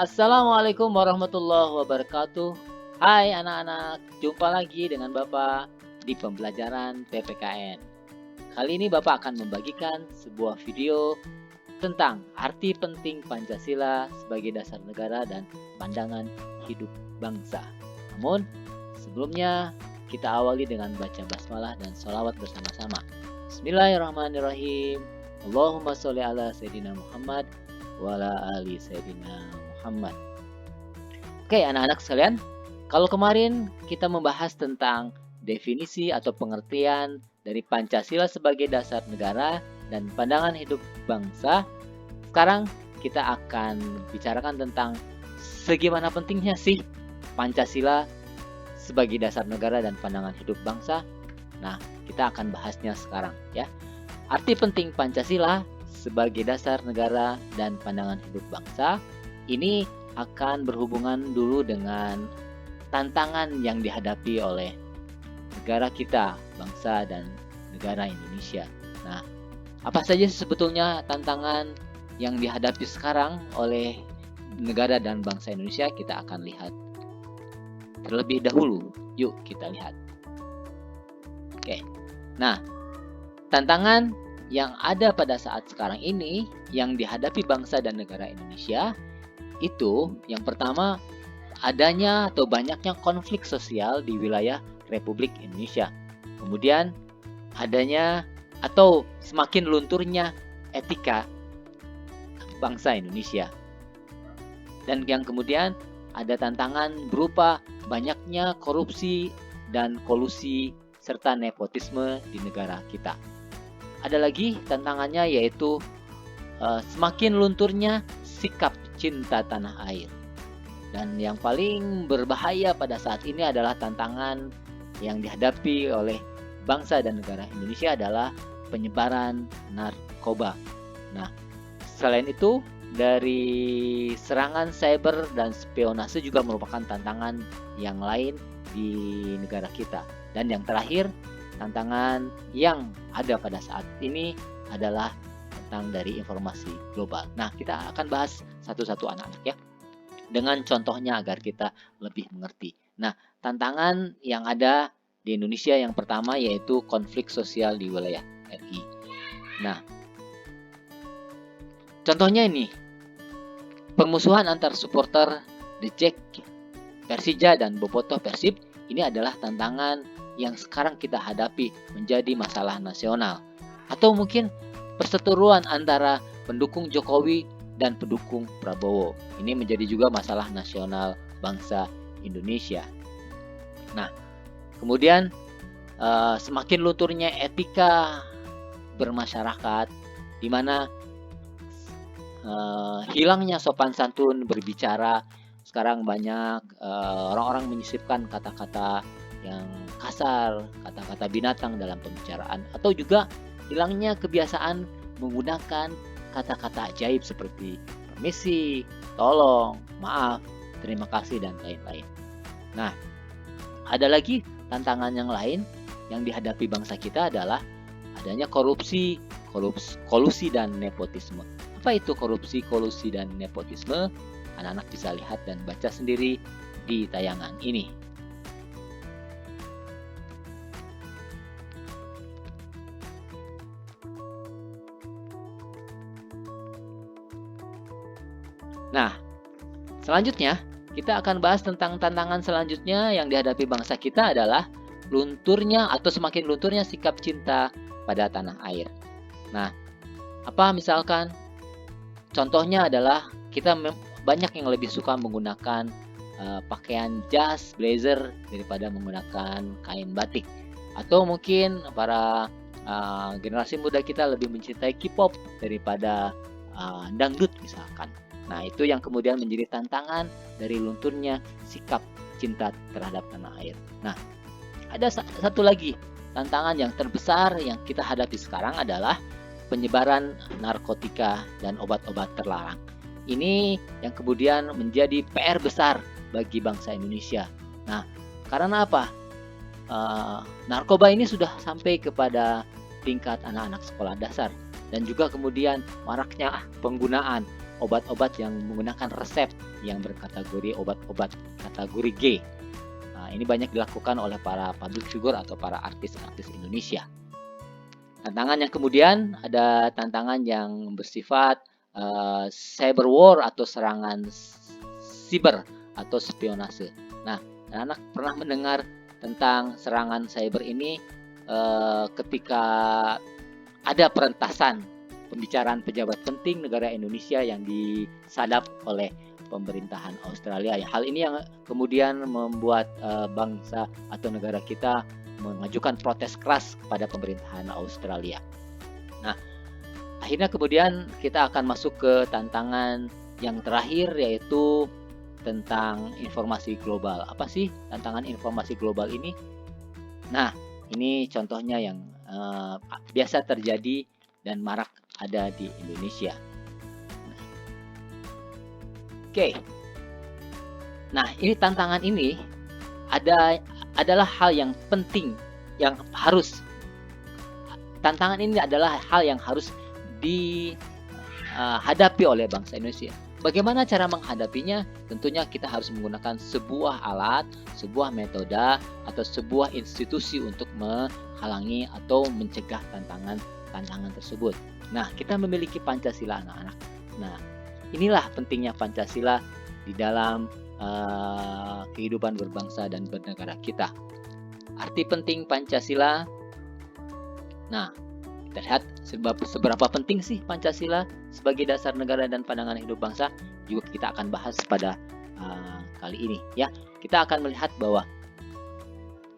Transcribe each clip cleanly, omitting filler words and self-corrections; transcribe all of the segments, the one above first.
Assalamualaikum warahmatullahi wabarakatuh. Hai anak-anak, jumpa lagi dengan Bapak di pembelajaran PPKN. Kali ini Bapak akan membagikan sebuah video tentang arti penting Pancasila sebagai dasar negara dan pandangan hidup bangsa. Namun, sebelumnya kita awali dengan baca basmalah dan sholawat bersama-sama. Bismillahirrahmanirrahim. Allahumma sholli ala Sayyidina Muhammad wa ala ali Sayyidina Muhammad. Oke, anak-anak sekalian, kalau kemarin kita membahas tentang definisi atau pengertian dari Pancasila sebagai dasar negara dan pandangan hidup bangsa, sekarang kita akan bicarakan tentang segimana pentingnya sih Pancasila sebagai dasar negara dan pandangan hidup bangsa. Nah, kita akan bahasnya sekarang ya. Arti penting Pancasila sebagai dasar negara dan pandangan hidup bangsa ini akan berhubungan dulu dengan tantangan yang dihadapi oleh negara kita, bangsa dan negara Indonesia. Nah, apa saja sebetulnya tantangan yang dihadapi sekarang oleh negara dan bangsa Indonesia? Kita akan lihat terlebih dahulu. Yuk kita lihat. Oke. Nah, tantangan yang ada pada saat sekarang ini yang dihadapi bangsa dan negara Indonesia itu yang pertama adanya atau banyaknya konflik sosial di wilayah Republik Indonesia. Kemudian adanya atau semakin lunturnya etika bangsa Indonesia. Dan yang kemudian ada tantangan berupa banyaknya korupsi dan kolusi serta nepotisme di negara kita. Ada lagi tantangannya yaitu semakin lunturnya sikap cinta tanah air. Dan yang paling berbahaya pada saat ini adalah tantangan yang dihadapi oleh bangsa dan negara Indonesia adalah penyebaran narkoba. Nah, selain itu dari serangan cyber dan spionase juga merupakan tantangan yang lain di negara kita. Dan yang terakhir, tantangan yang ada pada saat ini adalah tentang dari informasi global. Nah, kita akan bahas satu-satu anak-anak ya, dengan contohnya agar kita lebih mengerti. Nah, tantangan yang ada di Indonesia yang pertama yaitu konflik sosial di wilayah RI. Nah, contohnya ini, permusuhan antar supporter The Jack Persija dan Bobotoh Persib ini adalah tantangan yang sekarang kita hadapi menjadi masalah nasional. Atau mungkin perseteruan antara pendukung Jokowi dan pendukung Prabowo. Ini menjadi juga masalah nasional bangsa Indonesia. Nah, kemudian semakin lunturnya etika bermasyarakat, di mana hilangnya sopan santun berbicara. Sekarang banyak orang-orang menyisipkan kata-kata yang kasar, kata-kata binatang dalam pembicaraan, atau juga hilangnya kebiasaan menggunakan kata-kata ajaib seperti permisi, tolong, maaf, terima kasih, dan lain-lain. Nah, ada lagi tantangan yang lain yang dihadapi bangsa kita adalah adanya korupsi, kolusi, dan nepotisme. Apa itu korupsi, kolusi, dan nepotisme? Anak-anak bisa lihat dan baca sendiri di tayangan ini. Nah, selanjutnya kita akan bahas tentang tantangan selanjutnya yang dihadapi bangsa kita adalah lunturnya atau semakin lunturnya sikap cinta pada tanah air. Nah, apa misalkan contohnya adalah kita banyak yang lebih suka menggunakan pakaian jas, blazer daripada menggunakan kain batik. Atau mungkin para generasi muda kita lebih mencintai K-pop daripada dangdut misalkan. Nah, itu yang kemudian menjadi tantangan dari lunturnya sikap cinta terhadap tanah air. Nah, ada satu lagi tantangan yang terbesar yang kita hadapi sekarang adalah penyebaran narkotika dan obat-obat terlarang. Ini yang kemudian menjadi PR besar bagi bangsa Indonesia. Nah, karena apa? Narkoba ini sudah sampai kepada tingkat anak-anak sekolah dasar dan juga kemudian maraknya penggunaan obat-obat yang menggunakan resep yang berkategori obat-obat kategori G. Nah, ini banyak dilakukan oleh para public figure atau para artis-artis Indonesia. Tantangan yang kemudian ada tantangan yang bersifat cyber war atau serangan siber atau spionase. Nah, anak-anak pernah mendengar tentang serangan cyber ini ketika ada perentasan pembicaraan pejabat penting negara Indonesia yang disadap oleh pemerintahan Australia. Hal ini yang kemudian membuat bangsa atau negara kita mengajukan protes keras kepada pemerintahan Australia. Nah, akhirnya kemudian kita akan masuk ke tantangan yang terakhir, yaitu tentang informasi global. Apa sih tantangan informasi global ini? Nah, ini contohnya yang biasa terjadi dan marak ada di Indonesia. Oke. Nah, ini tantangan ini adalah hal yang penting yang harus dihadapi oleh bangsa Indonesia. Bagaimana cara menghadapinya? Tentunya kita harus menggunakan sebuah alat, sebuah metode, atau sebuah institusi untuk menghalangi atau mencegah tantangan tersebut. Nah, kita memiliki Pancasila, anak-anak. Nah, inilah pentingnya Pancasila di dalam kehidupan berbangsa dan bernegara kita. Arti penting Pancasila. Nah, kita lihat seberapa penting sih Pancasila sebagai dasar negara dan pandangan hidup bangsa. Juga kita akan bahas pada kali ini, ya. Kita akan melihat bahwa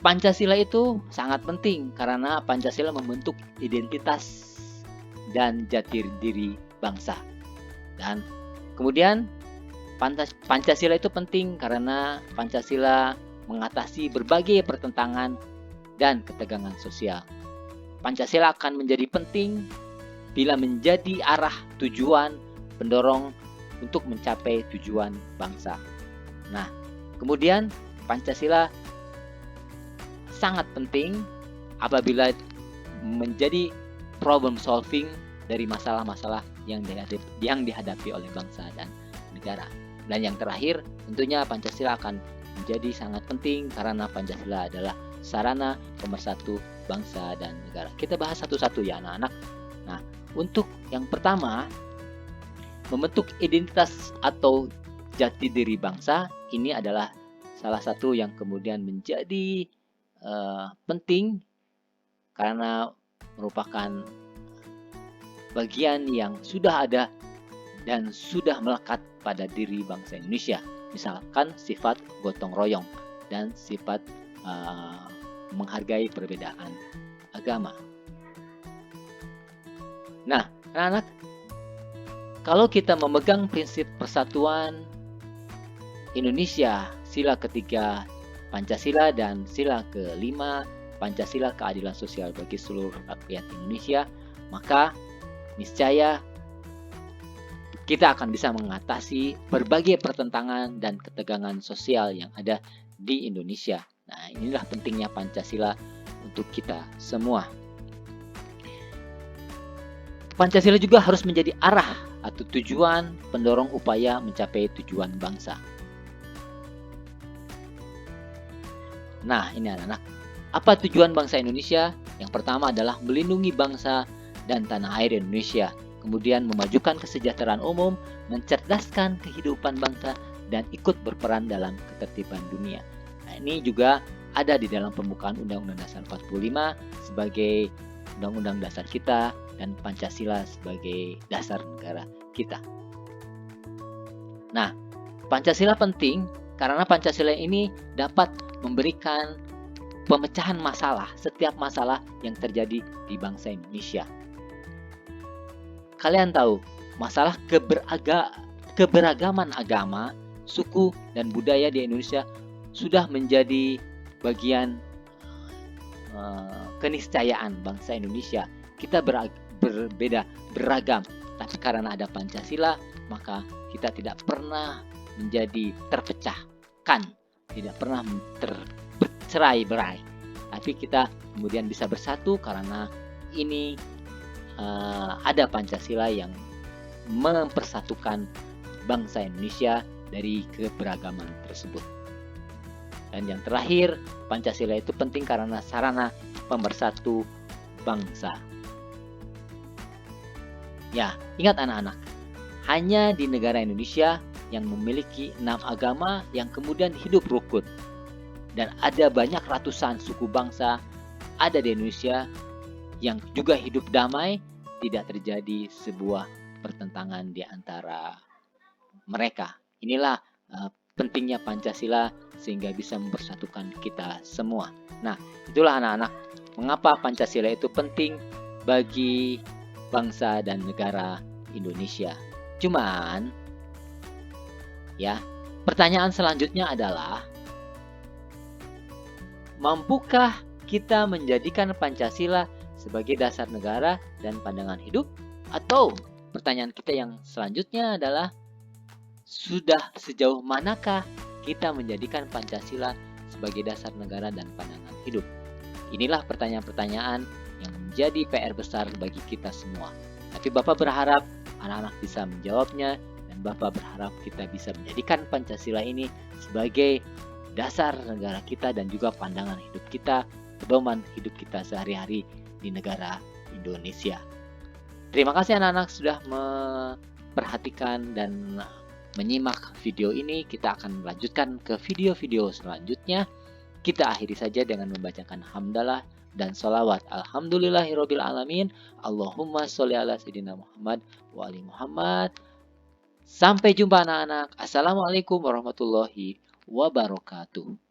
Pancasila itu sangat penting karena Pancasila membentuk identitas dan jati diri bangsa. Dan kemudian Pancasila itu penting karena Pancasila mengatasi berbagai pertentangan dan ketegangan sosial. Pancasila akan menjadi penting bila menjadi arah tujuan pendorong untuk mencapai tujuan bangsa. Nah, kemudian Pancasila sangat penting apabila menjadi problem solving dari masalah-masalah yang dihadapi oleh bangsa dan negara. Dan yang terakhir, tentunya Pancasila akan menjadi sangat penting karena Pancasila adalah sarana pemersatu bangsa dan negara. Kita bahas satu-satu ya, anak-anak. Nah, untuk yang pertama, membentuk identitas atau jati diri bangsa, ini adalah salah satu yang kemudian menjadi penting karena merupakan bagian yang sudah ada dan sudah melekat pada diri bangsa Indonesia. Misalkan sifat gotong royong dan sifat menghargai perbedaan agama. Nah, anak-anak, kalau kita memegang prinsip persatuan Indonesia, sila ketiga Pancasila dan sila kelima Pancasila keadilan sosial bagi seluruh rakyat Indonesia, maka niscaya kita akan bisa mengatasi berbagai pertentangan dan ketegangan sosial yang ada di Indonesia. Nah, inilah pentingnya Pancasila untuk kita semua. Pancasila juga harus menjadi arah atau tujuan pendorong upaya mencapai tujuan bangsa. Nah, ini anak-anak. Apa tujuan bangsa Indonesia? Yang pertama adalah melindungi bangsa dan tanah air Indonesia. Kemudian memajukan kesejahteraan umum, mencerdaskan kehidupan bangsa, dan ikut berperan dalam ketertiban dunia. Nah, ini juga ada di dalam pembukaan Undang-Undang Dasar 45 sebagai Undang-Undang Dasar kita dan Pancasila sebagai dasar negara kita. Nah, Pancasila penting karena Pancasila ini dapat memberikan pemecahan masalah, setiap masalah yang terjadi di bangsa Indonesia. Kalian tahu, masalah keberagaman agama, suku, dan budaya di Indonesia sudah menjadi bagian keniscayaan bangsa Indonesia. Kita berbeda, beragam, tapi karena ada Pancasila, maka kita tidak pernah menjadi terpecahkan, tidak pernah tercerai-berai, tapi kita kemudian bisa bersatu karena ini ada Pancasila yang mempersatukan bangsa Indonesia dari keberagaman tersebut. Dan yang terakhir, Pancasila itu penting karena sarana pemersatu bangsa. Ya, ingat anak-anak, hanya di negara Indonesia yang memiliki 6 agama yang kemudian hidup rukun. Dan ada banyak ratusan suku bangsa ada di Indonesia yang juga hidup damai, tidak terjadi sebuah pertentangan di antara mereka. Inilah pentingnya Pancasila sehingga bisa mempersatukan kita semua. Nah, itulah anak-anak, mengapa Pancasila itu penting bagi bangsa dan negara Indonesia. Cuman, ya, pertanyaan selanjutnya adalah, mampukah kita menjadikan Pancasila sebagai dasar negara dan pandangan hidup? Atau pertanyaan kita yang selanjutnya adalah, sudah sejauh manakah kita menjadikan Pancasila sebagai dasar negara dan pandangan hidup? Inilah pertanyaan-pertanyaan yang menjadi PR besar bagi kita semua. Tapi Bapak berharap anak-anak bisa menjawabnya, dan Bapak berharap kita bisa menjadikan Pancasila ini sebagai dasar negara kita dan juga pandangan hidup kita, pedoman hidup kita sehari-hari di negara Indonesia. Terima kasih anak-anak sudah memperhatikan dan menyimak video ini. Kita akan melanjutkan ke video-video selanjutnya. Kita akhiri saja dengan membacakan hamdalah dan sholawat. Alhamdulillahirabbil alamin. Allahumma sholli ala sayyidina Muhammad wa ali Muhammad. Sampai jumpa anak-anak. Assalamualaikum warahmatullahi wabarakatuh.